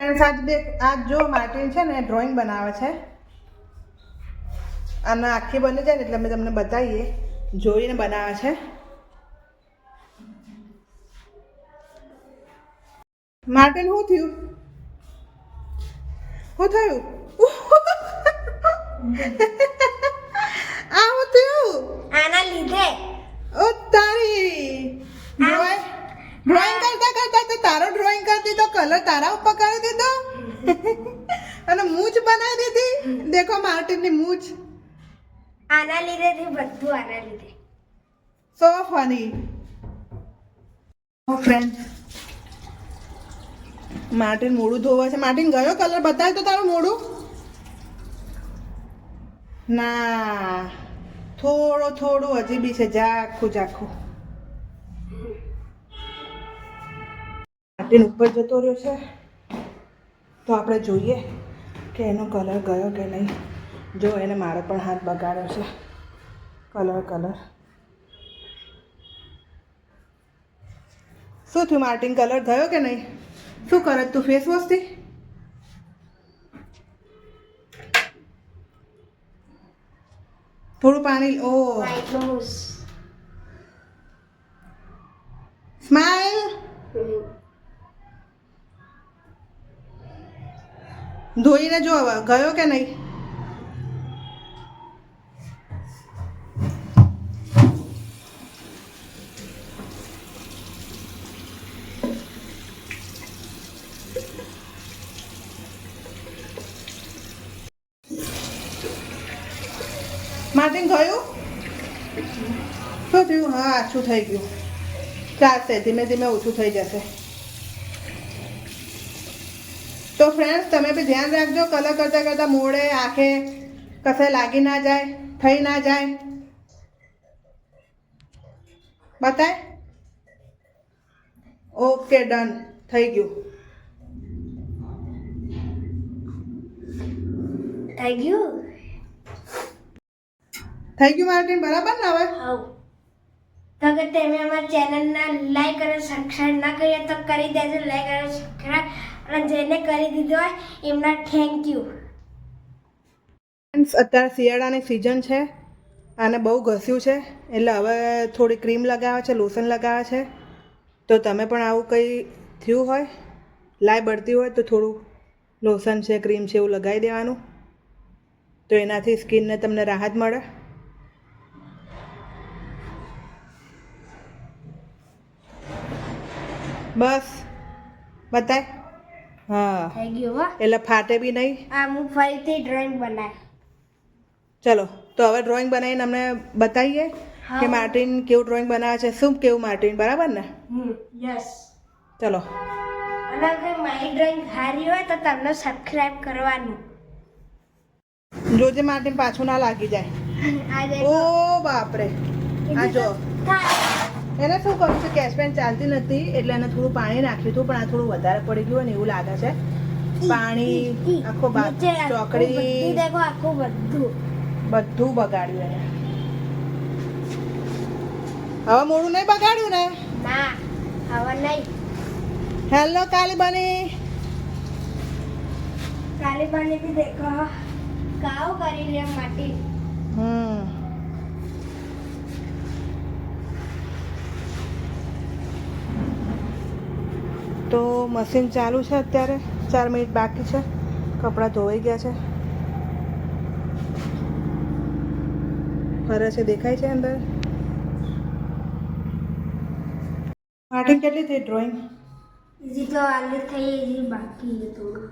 આજ જો માર્ટિન છે ને ડ્રોઈંગ બનાવે છે અને આખી બની જાય ને એટલે અમે તમને બતાવીએ જોઈને બનાવે છે. માર્ટિન શું થયું? શું થયું? આ શું થયું? આના લીધે ઓ તારી ડ્રોઈંગ કરતા કરતા તો તારો ડ્રોઈંગ કરી દીધો, કલર તારા ઉપર કરી દીધો અને મૂછ બનાવી દીધી. દેખો માર્ટિનની મૂછ. આના લીધે થી બધું આના લીધે. સો ફની. ફ્રેન્ડ માર્ટિન મોઢું ધોવા છે. માર્ટિન ગયો કલર બતાવ તો તારું મોઢું. ના થોડું હજી બી છે. ઝાખું માર્ટિન ઉપર જતો રહ્યો છે તો આપણે જોઈએ કે એનો કલર ગયો કે નહીં. જો એને મારો પણ હાથ બગાડ્યો છે. કલર શું થયું માર્ટિન? કલર ગયો કે નહીં? શું કરે તું ફેસ વોશથી? થોડું પાણી. ઓ સ્માઈલ. ધોઈને જો હવે ગયો કે નહીં. માર્ટિન ગયું? શું થયું? હા આછું થઈ ગયું. ચાલશે, ધીમે ધીમે ઓછું થઈ જશે. તો ફ્રેન્ડ્સ તમે બી ધ્યાન રાખજો. કલર કરતા કરતા મોડે આંખે કશે લાગી ના જાય, થઈ ના જાય. બતાય. ઓકે ડન થઈ ગયું. થઈ ગયું માર્ટિન બરાબર ને? હવે તો અગર તમે અમારા ચેનલના લાઈક અને સબસ્ક્રાઇબ ના કરીએ તો કરી દેજો. લાઈક અને સબસ્ક્રાઇબ, અને જેને કરી દીધો હોય એમના થેન્ક યુ. અત્યારે શિયાળાની સિઝન છે અને બહુ ઘસ્યું છે એટલે હવે થોડી ક્રીમ લગાવે છે, લોશન લગાવે છે. તો તમે પણ આવું કંઈ થયું હોય, લાઈ બળતી હોય તો થોડું લોશન છે, ક્રીમ છે એવું લગાવી દેવાનું. તો એનાથી સ્કિનને તમને રાહત મળે. બસ બતાય. હા થઈ ગયું હો. એટલે ફાટે બી નહીં. આ હું ફરીથી ડ્રોઈંગ બનાવ. ચલો તો હવે ડ્રોઈંગ બનાવીને અમને બતાવીએ કે માર્ટિન કેવું ડ્રોઈંગ બનાવે છે. શું કેવું માર્ટિન? બરાબર ને? યસ. ચલો. અને અગર મારી ડ્રોઈંગ સારી હોય તો તમને સબસ્ક્રાઇબ કરવાનું. જોજે માર્ટિન પાછું ના લાગી જાય. ઓ બાપરે. આ જો એને શું કરું છે, કેશ પેન ચાલતી નથી એટલે એને થોડું પાણી નાખ્યું હતું, પણ આ થોડું વધારે પડી ગયું ને એવું લાગે છે. પાણી આખો ચોકડી દેખો, આખું બધું બગાડ્યું એને. હવે મોડું નહીં બગાડ્યું ને? ના હવે નહીં. હેલો કાલીબની. કાલીબની भी देखो કાવ કરી લે માટી. તો મશીન ચાલુ છે અત્યારે. 4 મિનિટ બાકી છે. કપડાં ધોવાઈ ગયા છે. ફરે છે, દેખાય છે અંદર. માર્ટિન કેટલી થઈ ડ્રોઈંગ? હજી તો આલી થઈ, હજી બાકી છે થોડું.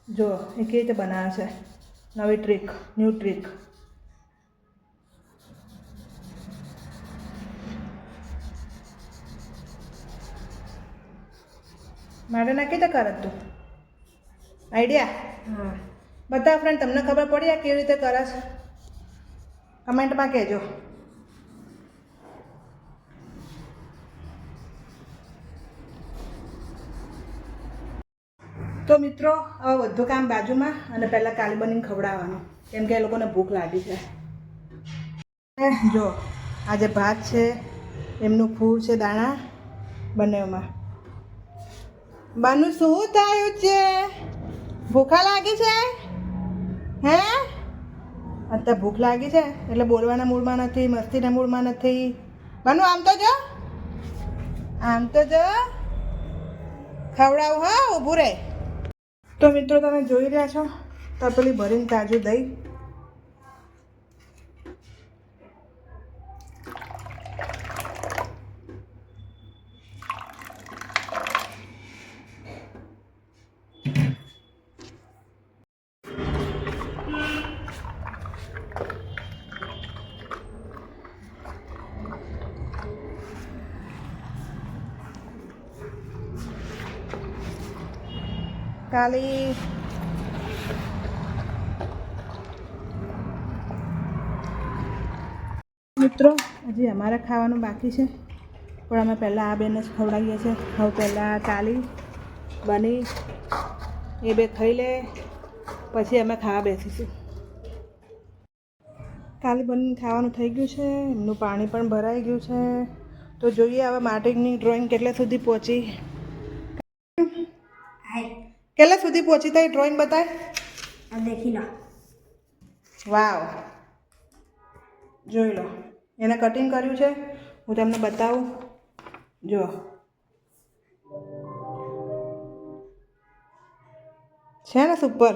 જો એ કેવી રીતે બનાવે છે. નવી ટ્રીક, ન્યૂ ટ્રીક. મારે ના કીધે કરત તું આઈડિયા? હા. બધા ફ્રેન્ડ તમને ખબર પડી આ કેવી રીતે કરે છે? કમેન્ટમાં કહેજો. તો મિત્રો હવે બધું કામ બાજુમાં અને પહેલાં કાલીબનીને ખવડાવવાનું, કેમ કે એ લોકોને ભૂખ લાગી છે. જો આજે ભાત છે, એમનું ફૂલ છે, દાણા બંનેમાં. બાનું શું થયું છે? ભૂખા લાગી છે? હે? અત્યારે ભૂખ લાગી છે એટલે બોલવાના મૂડમાં નથી, મસ્તીના મૂડમાં નથી. બાનું આમ તો જો, આમ તો જો, ખવડાવું હા, ઊભું રહે. તો મિત્રો તમે જોઈ રહ્યા છો તપેલી ભરીને તાજું દહીં. કાલી મિત્રો હજી અમારે ખાવાનું બાકી છે પણ અમે પહેલાં આ બેને જ ખવડાવીએ છીએ. હવે પહેલાં કાલી બની એ બે ખાઈ લે પછી અમે ખાવા બેસીશું. કાલી બની ખાવાનું થઈ ગયું છે, એમનું પાણી પણ ભરાઈ ગયું છે. તો જોઈએ હવે માર્ટિનની ડ્રોઈંગ કેટલા સુધી પહોંચી. કેટલા સુધી પહોંચી તારી ડ્રોઈંગ બતાય. આ દેખી લો. વાવ, જોઈ લો એને કટિંગ કર્યું છે. હું તમને બતાવું. જો છે ને સુપર.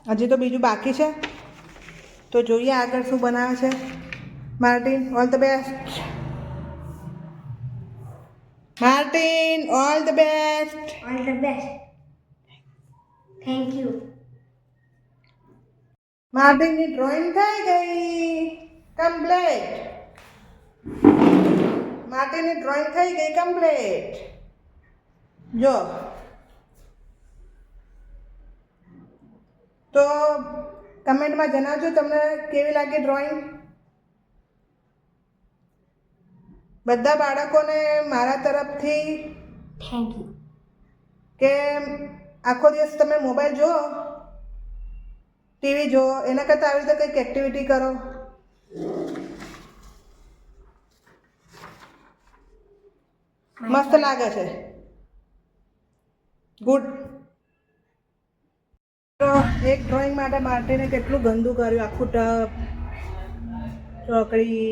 હજી તો બીજું બાકી છે તો જોઈએ આગળ શું બનાવે છે Martin. All the best Martin, all the best. All the best. Thank you. માર્ટિનની ડ્રોઈંગ થઈ ગઈ કમ્પ્લીટ. માર્ટિનની ડ્રોઈંગ થઈ ગઈ કમ્પ્લીટ. જો તો કમેન્ટમાં જણાવજો તમને કેવી લાગી ડ્રોઈંગ. બધા બાળકોને મારા તરફથી થેન્ક યુ. કે આખો દિવસ તમે મોબાઈલ જુઓ, ટીવી જુઓ, એના કરતાં આવી રીતે કંઈક એક્ટિવિટી કરો. મસ્ત લાગે છે. ગુડ. તો એક ડ્રોઈંગ માટે માર્ટિને કેટલું ગંદુ કર્યું, આખું ટપ, ચોકડી.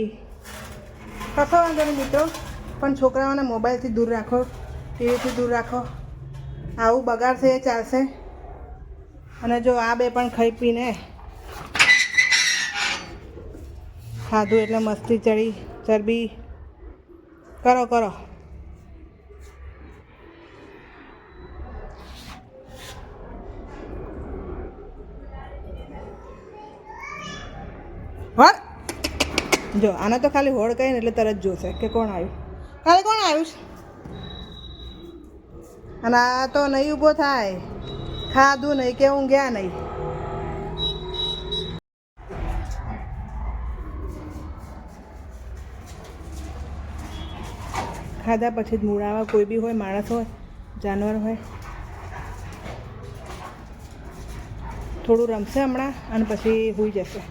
કશો વાંધો નહીં મિત્રો, પણ છોકરાઓને મોબાઈલથી દૂર રાખો, ટીવીથી દૂર રાખો. આવું બગાડશે એ ચાલશે. અને જો આ બે પણ ખાઈ પીને ખાધું એટલે મસ્તી ચડી, ચરબી કરો કરો. હોળ જો આને તો ખાલી હોળ કહીને એટલે તરત જોશે કે કોણ આવ્યું. કાલે કોણ આવ્યું છે? અને આ તો નહીં ઊભો થાય, ખાધું નહીં કે ઊંઘ્યા નહીં. ખાધા પછી જ મૂળાવા કોઈ બી હોય, માણસ હોય, જાનવર હોય. થોડું રમશે હમણાં અને પછી સૂઈ જશે.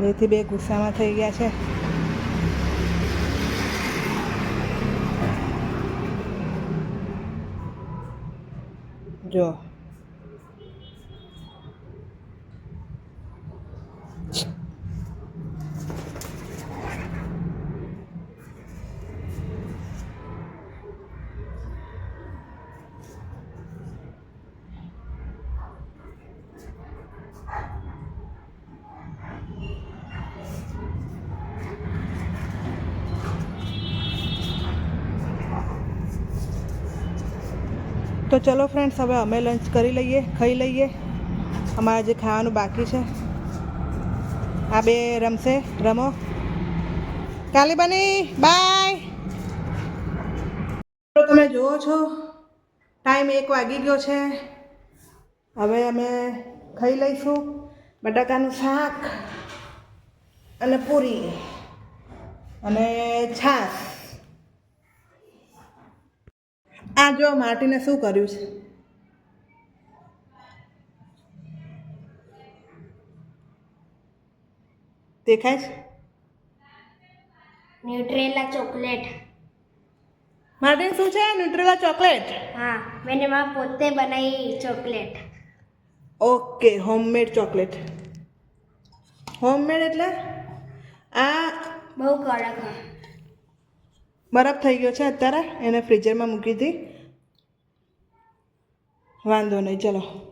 બેથી બે ગુસ્સામાં થઈ ગયા છે. જો તો ચલો ફ્રેન્ડ્સ, હવે અમે લંચ કરી લઈએ, ખાઈ લઈએ. અમારે જે ખાવાનું બાકી છે. આ બે રમશે, રમો. કાલી બની બાય. તો તમે જુઓ છો ટાઈમ 1 વાગી ગયો છે. હવે અમે ખાઈ લઈશું બટાકાનું શાક અને પૂરી અને છાશ. આ જો માર્ટીને શું કર્યું છે? દેખાય છે? ન્યુટ્રેલા ચોકલેટ. માર્ટીન શું છે? ન્યુટ્રેલા ચોકલેટ. હા, મેં એમાં પોતે બનાવી chocolate. Okay, homemade chocolate. Homemade એટલે આ બહુ કડક હા. બરફ થઈ ગયો છે અત્યારે, એને ફ્રીઝરમાં મૂકી હતી. વાંધો નહીં, ચલો.